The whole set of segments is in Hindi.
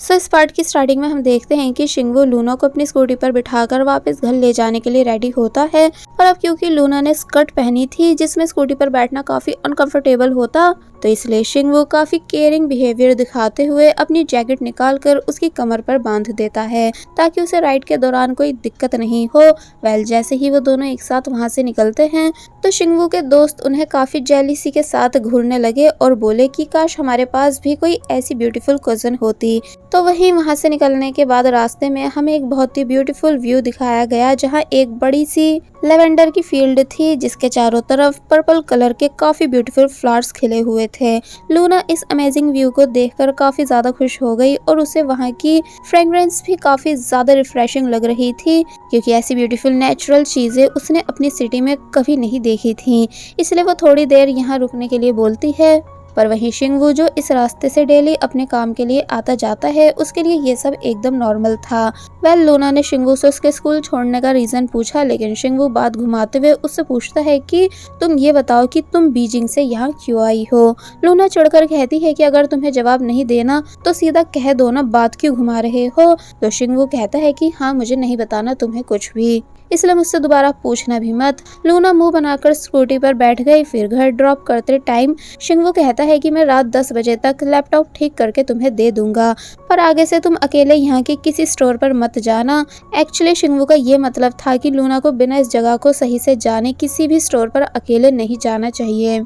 सो इस पार्ट की स्टार्टिंग में हम देखते हैं कि शिंगवू लूना को अपनी स्कूटी पर बिठाकर वापस घर ले जाने के लिए रेडी होता है। और अब क्योंकि लूना ने स्कर्ट पहनी थी जिसमें स्कूटी पर बैठना काफी अनकंफर्टेबल होता, तो इसलिए शिंगवू काफी केयरिंग बिहेवियर दिखाते हुए अपनी जैकेट निकालकर उसकी कमर पर बांध देता है ताकि उसे राइड के दौरान कोई दिक्कत नहीं हो। जैसे ही वो दोनों एक साथ वहां से निकलते हैं तो शिंगवू के दोस्त उन्हें काफी जेलिसी के साथ घूरने लगे और बोले कि काश हमारे पास भी कोई ऐसी ब्यूटीफुल कजन होती। तो वहीं वहां से निकलने के बाद रास्ते में हमें एक बहुत ही ब्यूटीफुल व्यू दिखाया गया जहां एक बड़ी सी लेवेंडर की फील्ड थी जिसके चारों तरफ पर्पल कलर के काफी ब्यूटीफुल फ्लावर्स खिले हुए थे। लूना इस अमेजिंग व्यू को देखकर काफी ज्यादा खुश हो गई और उसे वहां की फ्रेग्रेंस भी काफी ज्यादा रिफ्रेशिंग लग रही थी क्योंकि ऐसी ब्यूटीफुल नेचुरल चीजें उसने अपनी सिटी में कभी नहीं देखी थी। इसलिए वो थोड़ी देर यहाँ रुकने के लिए बोलती है। पर वहीं शिंगवू जो इस रास्ते से डेली अपने काम के लिए आता जाता है उसके लिए ये सब एकदम नॉर्मल था। लूना ने शिंगवू से उसके स्कूल छोड़ने का रीजन पूछा, लेकिन शिंगवू बात घुमाते हुए उससे पूछता है कि तुम ये बताओ कि तुम बीजिंग से यहाँ क्यों आई हो। लूना चिढ़कर कहती है कि अगर तुम्हें जवाब नहीं देना तो सीधा कह दो ना, बात क्यों घुमा रहे हो। तो शिंगवू कहता है कि हाँ, मुझे नहीं बताना तुम्हें कुछ भी, इसलिए मुझसे दोबारा पूछना भी मत। लूना मुंह बनाकर स्कूटी पर बैठ गई। फिर घर ड्रॉप करते टाइम शिंगवू कहता है कि मैं रात 10 बजे तक लैपटॉप ठीक करके तुम्हें दे दूंगा, पर आगे से तुम अकेले यहाँ के किसी स्टोर पर मत जाना। एक्चुअली शिंगवू का ये मतलब था कि लूना को बिना इस जगह को सही से जाने किसी भी स्टोर पर अकेले नहीं जाना चाहिए।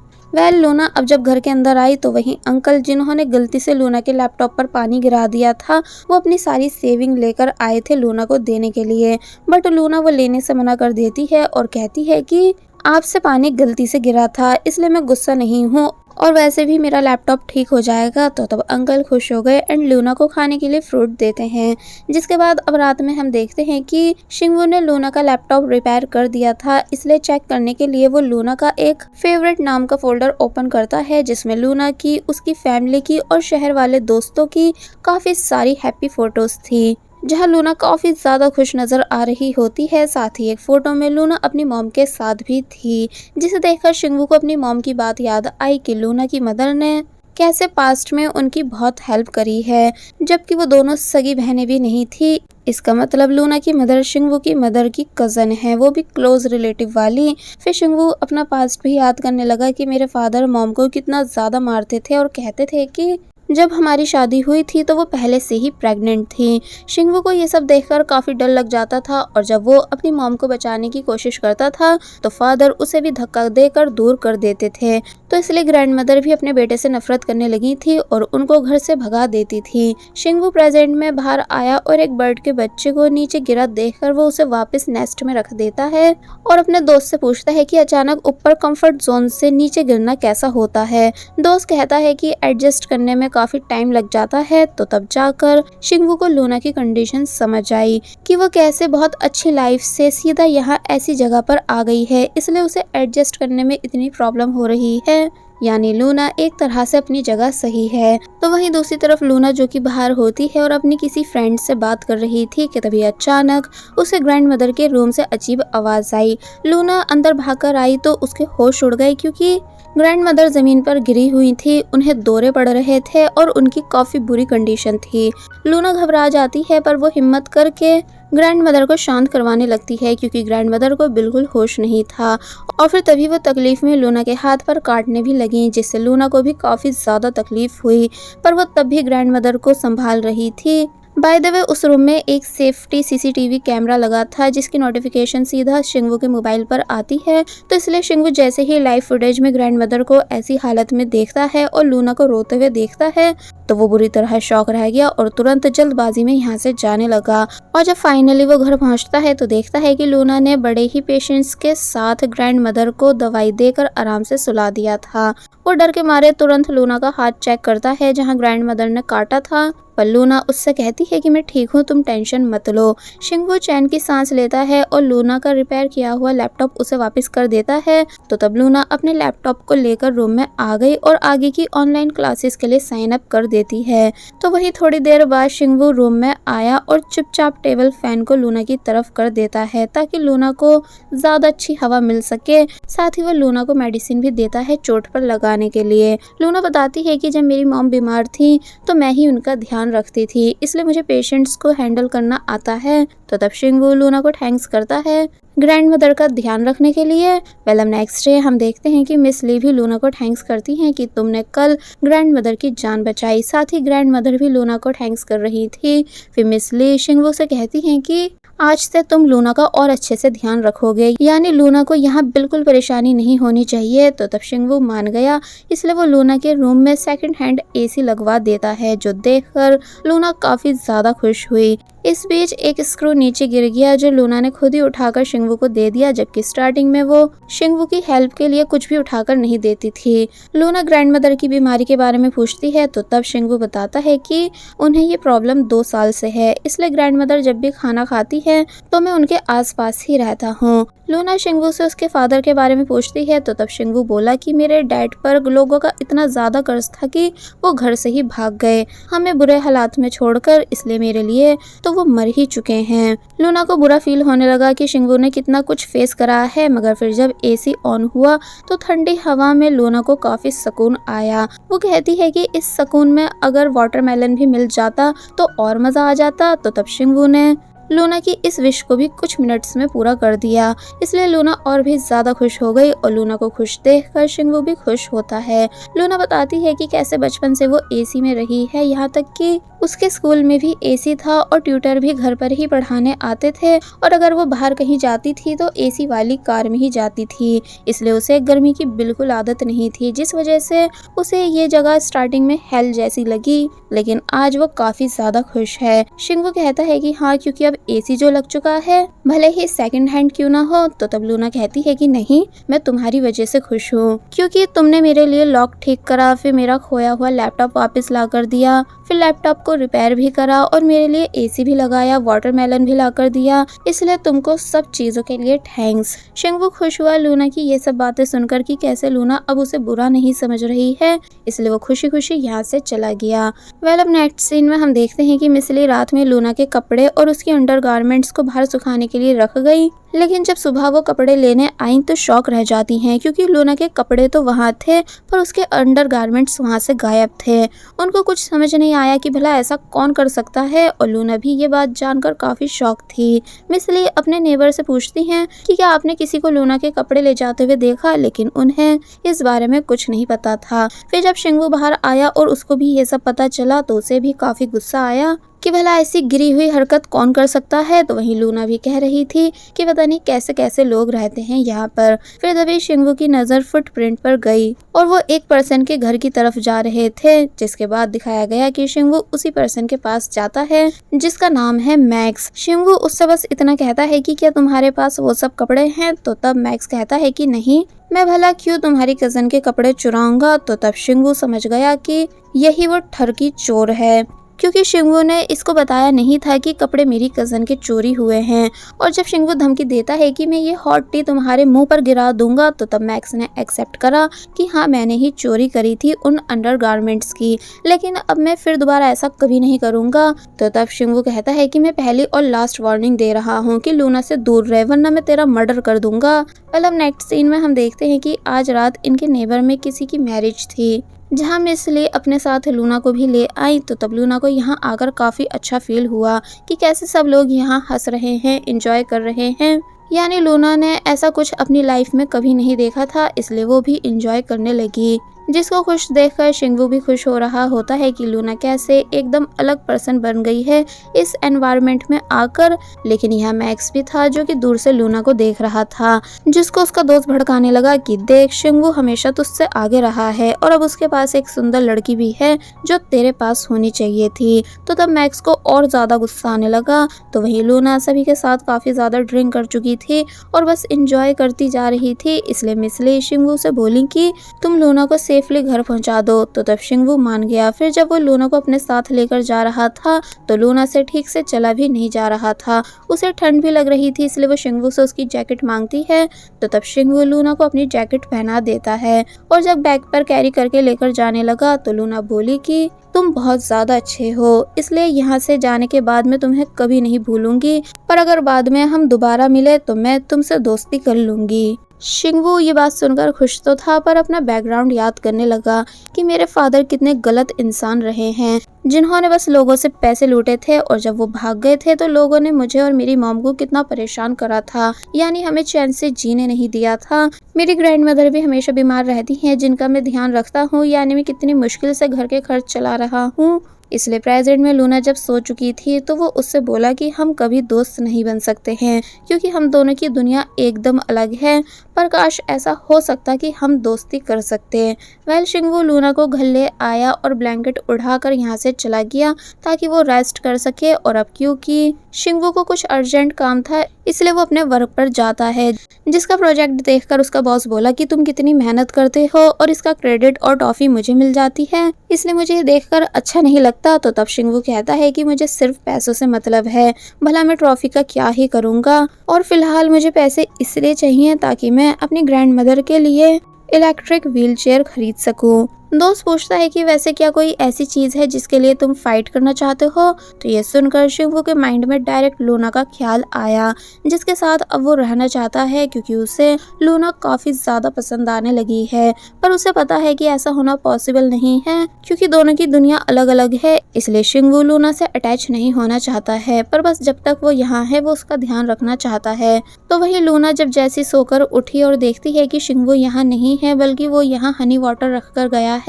लूना अब जब घर के अंदर आई तो वहीं अंकल जिन्होंने गलती से लूना के लैपटॉप पर पानी गिरा दिया था वो अपनी सारी सेविंग लेकर आए थे लूना को देने के लिए, बट लूना वो लेने से मना कर देती है और कहती है कि आपसे पानी गलती से गिरा था इसलिए मैं गुस्सा नहीं हूँ और वैसे भी मेरा लैपटॉप ठीक हो जाएगा। तो तब अंकल खुश हो गए एंड लूना को खाने के लिए फ्रूट देते हैं। जिसके बाद अब रात में हम देखते हैं कि शिंगवू ने लूना का लैपटॉप रिपेयर कर दिया था, इसलिए चेक करने के लिए वो लूना का एक फेवरेट नाम का फोल्डर ओपन करता है जिसमें लूना की, उसकी फैमिली की और शहर वाले दोस्तों की काफी सारी हैप्पी फोटोज थी जहां लूना काफी ज्यादा खुश नजर आ रही होती है। साथ ही एक फोटो में लूना अपनी मॉम के साथ भी थी, जिसे देखकर शिंगवू को अपनी मॉम की बात याद आई कि लूना की मदर ने कैसे पास्ट में उनकी बहुत हेल्प करी है जबकि वो दोनों सगी बहनें भी नहीं थी। इसका मतलब लूना की मदर शिंगवू की मदर की कजन है, वो भी क्लोज रिलेटिव वाली। फिर शिंगवू अपना पास्ट भी याद करने लगा कि मेरे फादर मॉम को कितना ज्यादा मारते थे और कहते थे कि जब हमारी शादी हुई थी तो वो पहले से ही प्रेग्नेंट थी। शिंगवू को ये सब देखकर काफी डर लग जाता था और जब वो अपनी मॉम को बचाने की कोशिश करता था तो फादर उसे भी धक्का देकर दूर कर देते थे। तो इसलिए ग्रैंडमदर भी अपने बेटे से नफरत करने लगी थी और उनको घर से भगा देती थी। शिंगवू प्रेजेंट में बाहर आया और एक बर्ड के बच्चे को नीचे गिरा देखकर वो उसे वापस नेस्ट में रख देता है और अपने दोस्त से पूछता है कि अचानक ऊपर कंफर्ट जोन से नीचे गिरना कैसा होता है। दोस्त कहता है कि एडजस्ट करने में काफी टाइम लग जाता है। तो तब जाकर शिंगवू को लूना की कंडीशन समझ आई कि वो कैसे बहुत अच्छी लाइफ से सीधा यहाँ ऐसी जगह पर आ गई है, इसलिए उसे एडजस्ट करने में इतनी प्रॉब्लम हो रही है। यानी लूना एक तरह से अपनी जगह सही है। तो वहीं दूसरी तरफ लूना जो कि बाहर होती है और अपनी किसी फ्रेंड से बात कर रही थी कि तभी अचानक उसे ग्रैंड मदर के रूम से अजीब आवाज आई। लूना अंदर भागकर आई तो उसके होश उड़ गए क्योंकि ग्रैंड मदर जमीन पर गिरी हुई थी, उन्हें दौरे पड़ रहे थे और उनकी काफी बुरी कंडीशन थी। लूना घबरा जाती है पर वो हिम्मत करके ग्रैंड मदर को शांत करवाने लगती है क्योंकि ग्रैंड मदर को बिल्कुल होश नहीं था। और फिर तभी वो तकलीफ में लूना के हाथ पर काटने भी लगी जिससे लूना को भी काफी ज्यादा तकलीफ हुई, पर वो तब भी ग्रैंड मदर को संभाल रही थी। बाय द वे उस रूम में एक सेफ्टी सीसीटीवी कैमरा लगा था जिसकी नोटिफिकेशन सीधा शिंगवू के मोबाइल पर आती है। तो इसलिए शिंगवू जैसे ही लाइव फुटेज में ग्रैंड मदर को ऐसी हालत में देखता है और लूना को रोते हुए देखता है तो वो बुरी तरह शॉक रह गया और तुरंत जल्दबाजी में यहाँ से जाने लगा। और जब फाइनली वो घर पहुँचता है तो देखता है कि लूना ने बड़े ही पेशेंस के साथ ग्रैंड मदर को दवाई देकर आराम से सुला दिया था। वो डर के मारे तुरंत लूना का हाथ चेक करता है जहाँ ग्रैंड मदर ने काटा था, पर लूना उससे कहती है कि मैं ठीक हूँ, तुम टेंशन मत लो। शिंगवू चैन की सांस लेता है और लूना का रिपेयर किया हुआ लैपटॉप उसे वापस कर देता है। तो तब लूना अपने लैपटॉप को लेकर रूम में आ गई और आगे की ऑनलाइन क्लासेस के लिए साइन अप कर देती है। तो वही थोड़ी देर बाद शिंगवू रूम में आया और चुपचाप टेबल फैन को लूना की तरफ कर देता है ताकि लूना को ज्यादा अच्छी हवा मिल सके। साथ ही वो लूना को मेडिसिन भी देता है चोट पर लगाने के लिए। लूना बताती है कि जब मेरी मॉम बीमार थी तो मैं ही उनका ध्यान ध्यान रखती थी, इसलिए मुझे पेशेंट्स को हैंडल करना आता है। तो तब शिंगवू लूना को थैंक्स करता है ग्रैंड मदर का ध्यान रखने के लिए। वेल अब नेक्स्ट डे हम देखते हैं कि मिस ली भी लूना को थैंक्स करती हैं कि तुमने कल ग्रैंड मदर की जान बचाई। साथ ही ग्रैंड मदर भी लूना को थैंक्स कर रही थी। फिर मिस ली शिंगवू से कहती हैं कि आज से तुम लूना का और अच्छे से ध्यान रखोगे, यानी लूना को यहाँ बिल्कुल परेशानी नहीं होनी चाहिए। तो तब शिंगवू मान गया, इसलिए वो लूना के रूम में सेकंड हैंड एसी लगवा देता है, जो देखकर लूना काफी ज्यादा खुश हुई। इस बीच एक स्क्रू नीचे गिर गया, जो लूना ने खुद ही उठाकर शिंगवू को दे दिया, जबकि स्टार्टिंग में वो शिंगवू की हेल्प के लिए कुछ भी उठाकर नहीं देती थी। लूना ग्रैंड मदर की बीमारी के बारे में पूछती है, तो तब शिंगवू बताता है कि उन्हें ये प्रॉब्लम 2 साल से है, इसलिए ग्रैंड मदर जब भी खाना खाती है तो मैं उनके आसपास ही रहता हूँ। लूना शिंगवू से उसके फादर के बारे में पूछती है, तो तब शिंगवू बोला कि मेरे डैड पर लोगों का इतना ज्यादा कर्ज था कि वो घर से ही भाग गए, हमें बुरे हालात में छोड़कर, इसलिए मेरे लिए तो वो मर ही चुके हैं। लूना को बुरा फील होने लगा कि शिंगवू ने कितना कुछ फेस करा है, मगर फिर जब एसी ऑन हुआ तो ठंडी हवा में लूना को काफी सुकून आया। वो कहती है कि इस सुकून में अगर वाटरमेलन भी मिल जाता तो और मजा आ जाता। तो तब शिंगवू ने लूना की इस विश को भी कुछ मिनट्स में पूरा कर दिया, इसलिए लूना और भी ज्यादा खुश हो गई और लूना को खुश देखकर शिंगवू भी खुश होता है। लूना बताती है कि कैसे बचपन से वो एसी में रही है, यहाँ तक कि उसके स्कूल में भी एसी था और ट्यूटर भी घर पर ही पढ़ाने आते थे, और अगर वो बाहर कहीं जाती थी तो एसी वाली कार में ही जाती थी, इसलिए उसे गर्मी की बिल्कुल आदत नहीं थी, जिस वजह से उसे ये जगह स्टार्टिंग में हेल जैसी लगी, लेकिन आज वो काफी ज्यादा खुश है। शिंगवू कहता है कि हाँ, क्योंकि अब एसी जो लग चुका है भले ही सेकंड हैंड क्यों ना हो। तो तब लूना कहती है कि नहीं, मैं तुम्हारी वजह से खुश हूँ, क्योंकि तुमने मेरे लिए लॉक ठीक करा, फिर मेरा खोया हुआ लैपटॉप वापस ला कर दिया, फिर लैपटॉप को रिपेयर भी करा और मेरे लिए एसी भी लगाया, वाटरमेलन भी ला कर दिया, इसलिए तुमको सब चीजों के लिए थैंक्स। शिंगवू खुश हुआ लूना की ये सब बातें सुनकर कि कैसे लूना अब उसे बुरा नहीं समझ रही है, इसलिए वो खुशी खुशी यहाँ से चला गया। वेल अब नेक्स्ट सीन में हम देखते हैं कि मिस ली रात में लूना के कपड़े और उसकी अंडरगारमेंट्स को बाहर सुखाने के लिए रख गई, लेकिन जब सुबह वो कपड़े लेने आई तो शॉक रह जाती हैं, क्योंकि लूना के कपड़े तो वहाँ थे पर उसके अंडरगारमेंट्स वहाँ से गायब थे। उनको कुछ समझ नहीं आया कि भला ऐसा कौन कर सकता है, और लूना भी ये बात जानकर काफी शॉक थी। मिस ली अपने नेबर से पूछती हैं कि क्या आपने किसी को लूना के कपड़े ले जाते हुए देखा, लेकिन उन्हें इस बारे में कुछ नहीं पता था। फिर जब शिंगवू बाहर आया और उसको भी ये सब पता चला तो उसे भी काफी गुस्सा आया कि भला ऐसी गिरी हुई हरकत कौन कर सकता है। तो वहीं लूना भी कह रही थी कि पता नहीं कैसे कैसे लोग रहते हैं यहाँ पर। फिर तभी शिंगवू की नजर फुटप्रिंट पर गई और वो एक पर्सन के घर की तरफ जा रहे थे, जिसके बाद दिखाया गया कि शिंगवू उसी पर्सन के पास जाता है जिसका नाम है मैक्स। शिंगवू उससे बस इतना कहता है कि क्या तुम्हारे पास वो सब कपड़े हैं। तो तब मैक्स कहता है कि नहीं, मैं भला क्यों तुम्हारी कजन के कपड़े चुराऊंगा। तो तब शिंगवू समझ गया कि यही वो ठरकी चोर है, क्योंकि शिंगवू ने इसको बताया नहीं था कि कपड़े मेरी कजन के चोरी हुए हैं। और जब शिंगवू धमकी देता है कि मैं ये हॉट टी तुम्हारे मुंह पर गिरा दूंगा, तो तब मैक्स ने एक्सेप्ट करा कि हाँ, मैंने ही चोरी करी थी उन अंडरगारमेंट्स की, लेकिन अब मैं फिर दोबारा ऐसा कभी नहीं करूंगा। तो तब शिंगवू कहता है कि मैं पहली और लास्ट वार्निंग दे रहा हूँ कि लूना से दूर रहे, वरना मैं तेरा मर्डर कर दूंगा। मतलब नेक्स्ट सीन में हम देखते हैं कि आज रात इनके नेबर में किसी की मैरिज थी, जहाँ मिस ली अपने साथ लूना को भी ले आई। तो तब लूना को यहाँ आकर काफी अच्छा फील हुआ कि कैसे सब लोग यहाँ हंस रहे हैं, एंजॉय कर रहे हैं, यानी लूना ने ऐसा कुछ अपनी लाइफ में कभी नहीं देखा था, इसलिए वो भी एंजॉय करने लगी। जिसको खुश देखकर शिंगवू भी खुश हो रहा होता है कि लूना कैसे एकदम अलग पर्सन बन गई है इस एनवायरनमेंट में आकर। लेकिन यहाँ मैक्स भी था जो कि दूर से लूना को देख रहा था, जिसको उसका दोस्त भड़काने लगा कि देख, शिंगवू हमेशा तुझसे आगे रहा है और अब उसके पास एक सुंदर लड़की भी है जो तेरे पास होनी चाहिए थी। तो तब मैक्स को और ज्यादा गुस्सा आने लगा। तो वही लूना सभी के साथ काफी ज्यादा ड्रिंक कर चुकी थी और बस इंजॉय करती जा रही थी, इसलिए मिस ली शिंगवू से बोली कि तुम लूना को सेफली घर पहुंचा दो। तो तब शिंगवू मान गया। फिर जब वो लूना को अपने साथ लेकर जा रहा था तो लूना से ठीक से चला भी नहीं जा रहा था, उसे ठंड भी लग रही थी, इसलिए वो शिंगवू से उसकी जैकेट मांगती है। तो तब शिंगवू लूना को अपनी जैकेट पहना देता है और जब बैग पर कैरी करके लेकर जाने लगा तो लूना बोली कि तुम बहुत ज्यादा अच्छे हो, इसलिए यहाँ से जाने के बाद मैं तुम्हें कभी नहीं भूलूंगी, पर अगर बाद में हम दोबारा मिले तो मैं तुमसे दोस्ती कर लूंगी। शिंगवू ये बात सुनकर खुश तो था, पर अपना बैकग्राउंड याद करने लगा कि मेरे फादर कितने गलत इंसान रहे हैं, जिन्होंने बस लोगों से पैसे लूटे थे, और जब वो भाग गए थे तो लोगों ने मुझे और मेरी मॉम को कितना परेशान करा था, यानी हमें चैन से जीने नहीं दिया था। मेरी ग्रैंड मदर भी हमेशा बीमार रहती हैं, जिनका मैं ध्यान रखता हूँ, यानी मैं कितनी मुश्किल से घर के खर्च चला रहा हूँ। इसलिए प्रेजेंट में लूना जब सो चुकी थी तो वो उससे बोला कि हम कभी दोस्त नहीं बन सकते हैं, क्योंकि हम दोनों की दुनिया एकदम अलग है, पर काश ऐसा हो सकता कि हम दोस्ती कर सकते। वेल शिंगवू लूना को घर ले आया और ब्लैंकेट उड़ाकर यहाँ से चला गया ताकि वो रेस्ट कर सके। और अब क्योंकि शिंगवू को कुछ अर्जेंट काम था, इसलिए वो अपने वर्क पर जाता है, जिसका प्रोजेक्ट देखकर उसका बॉस बोला कि तुम कितनी मेहनत करते हो और इसका क्रेडिट और टॉफी मुझे मिल जाती है, इसलिए मुझे ये देखकर अच्छा नहीं लगता। तो तब शिंगवू कहता है कि मुझे सिर्फ पैसों से मतलब है, भला मैं ट्रॉफी का क्या ही करूँगा, और फिलहाल मुझे पैसे इसलिए चाहिए ताकि मैं अपनी ग्रैंड मदर के लिए इलेक्ट्रिक व्हीलचेयर खरीद सकूं। दोस्त पूछता है कि वैसे क्या कोई ऐसी चीज है जिसके लिए तुम फाइट करना चाहते हो। तो ये सुनकर शिंगवू के माइंड में डायरेक्ट लूना का ख्याल आया, जिसके साथ अब वो रहना चाहता है, क्योंकि उसे लूना काफी ज्यादा पसंद आने लगी है। पर उसे पता है कि ऐसा होना पॉसिबल नहीं है, क्योंकि दोनों की दुनिया अलग अलग है। इसलिए शिंगवू लूना से अटैच नहीं होना चाहता है, पर बस जब तक वो यहाँ है वो उसका ध्यान रखना चाहता है। तो वही लूना जब जैसी सोकर उठी और देखती है कि शिंगवू यहाँ नहीं है, बल्कि वो यहाँ हनी वाटर रख कर गया है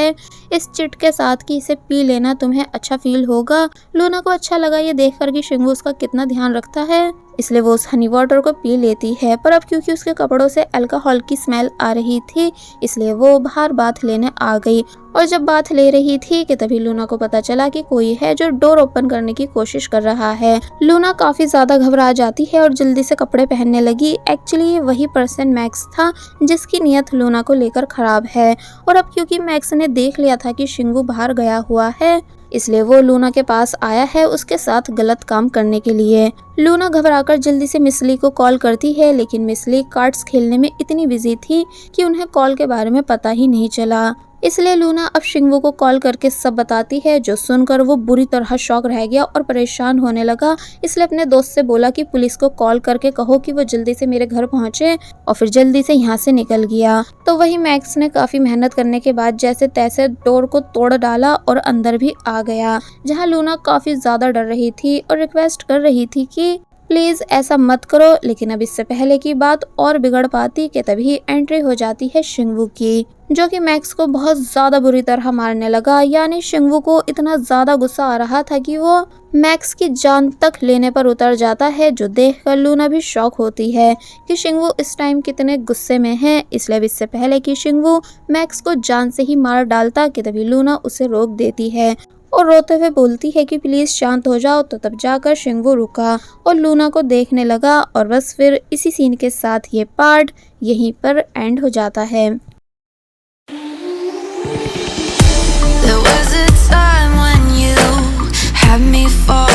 इस चिट के साथ कि इसे पी लेना, तुम्हें अच्छा फील होगा। लूना को अच्छा लगा ये देखकर कि शिंगवू उसका कितना ध्यान रखता है, इसलिए वो उस हनी वाटर को पी लेती है। पर अब क्योंकि उसके कपड़ों से अल्कोहल की स्मेल आ रही थी, इसलिए वो बाहर बाथ लेने आ गई। और जब बाथ ले रही थी कि तभी लूना को पता चला कि कोई है जो डोर ओपन करने की कोशिश कर रहा है। लूना काफी ज्यादा घबरा जाती है और जल्दी से कपड़े पहनने लगी। एक्चुअली ये वही पर्सन मैक्स था जिसकी नीयत लूना को लेकर खराब है, और अब क्योंकि मैक्स ने देख लिया था कि शिंगवू बाहर गया हुआ है, इसलिए वो लूना के पास आया है उसके साथ गलत काम करने के लिए। लूना घबराकर जल्दी से मिसली को कॉल करती है, लेकिन मिसली कार्ड्स खेलने में इतनी बिजी थी कि उन्हें कॉल के बारे में पता ही नहीं चला। इसलिए लूना अब शिंगवू को कॉल करके सब बताती है, जो सुनकर वो बुरी तरह शॉक रह गया और परेशान होने लगा। इसलिए अपने दोस्त से बोला कि पुलिस को कॉल करके कहो कि वो जल्दी से मेरे घर पहुंचे, और फिर जल्दी से यहाँ से निकल गया। तो वही मैक्स ने काफी मेहनत करने के बाद जैसे तैसे डोर को तोड़ डाला और अंदर भी आ गया, जहाँ लूना काफी ज्यादा डर रही थी और रिक्वेस्ट कर रही थी कि प्लीज ऐसा मत करो। लेकिन अब इससे पहले की बात और बिगड़ पाती कि तभी एंट्री हो जाती है शिंगवू की, जो कि मैक्स को बहुत ज्यादा बुरी तरह मारने लगा। यानी शिंगवू को इतना ज्यादा गुस्सा आ रहा था कि वो मैक्स की जान तक लेने पर उतर जाता है, जो देखकर लूना भी शॉक होती है कि शिंगवू इस टाइम कितने गुस्से में है। इसलिए इससे पहले कि शिंगवू मैक्स को जान से ही मार डालता कि तभी लूना उसे रोक देती है और रोते हुए बोलती है कि प्लीज शांत हो जाओ। तो तब जाकर शिंगवू रुका और लूना को देखने लगा, और बस फिर इसी सीन के साथ ये पार्ट यहीं पर एंड हो जाता है। There was a time when you had me fall